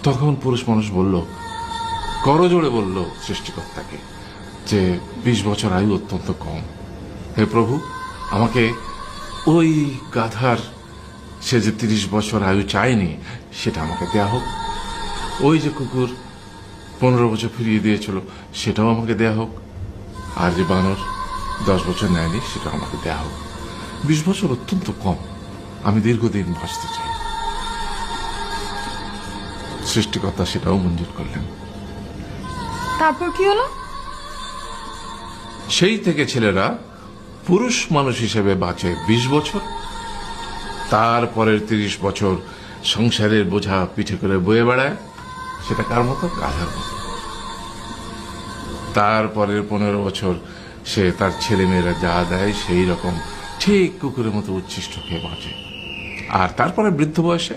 তখন পুরুষ মানুষ বলল, করজোড়ে বলল সৃষ্টিকর্তাকে যে 20 বছর আয়ু অত্যন্ত কম, হে প্রভু আমাকে ওই গাধার, সে যে 30 বছর আয়ু চায়নি সেটা আমাকে দেয়া হোক, ওই যে কুকুর 15 বছর ফিরিয়ে দিয়েছিল সেটাও আমাকে দেয়া হোক, আর যে বানর 10 বছর নেয়নি সেটাও আমাকে দেয়া হোক। 20 বছর অত্যন্ত কম, আমি দীর্ঘদিন বাঁচতে চাই। সৃষ্টিকর্তা সেটাও মঞ্জুর করলেন। তারপর কি হলো? সেই থেকে ছেলেরা পুরুষ মানুষ হিসেবে বাঁচে 20 বছর, তারপরের 30 বছর সংসারের বোঝা পিঠে করে বয়ে বেড়ায়, সেটা কার মতো? গাধার মতো। তারপরের 15 বছর সে তার ছেলে মেয়েরা যা দেয় সেই রকম ঠিক কুকুরের মতো উচ্ছিষ্ট খেয়ে বাঁচে। আর তারপরে বৃদ্ধ বয়সে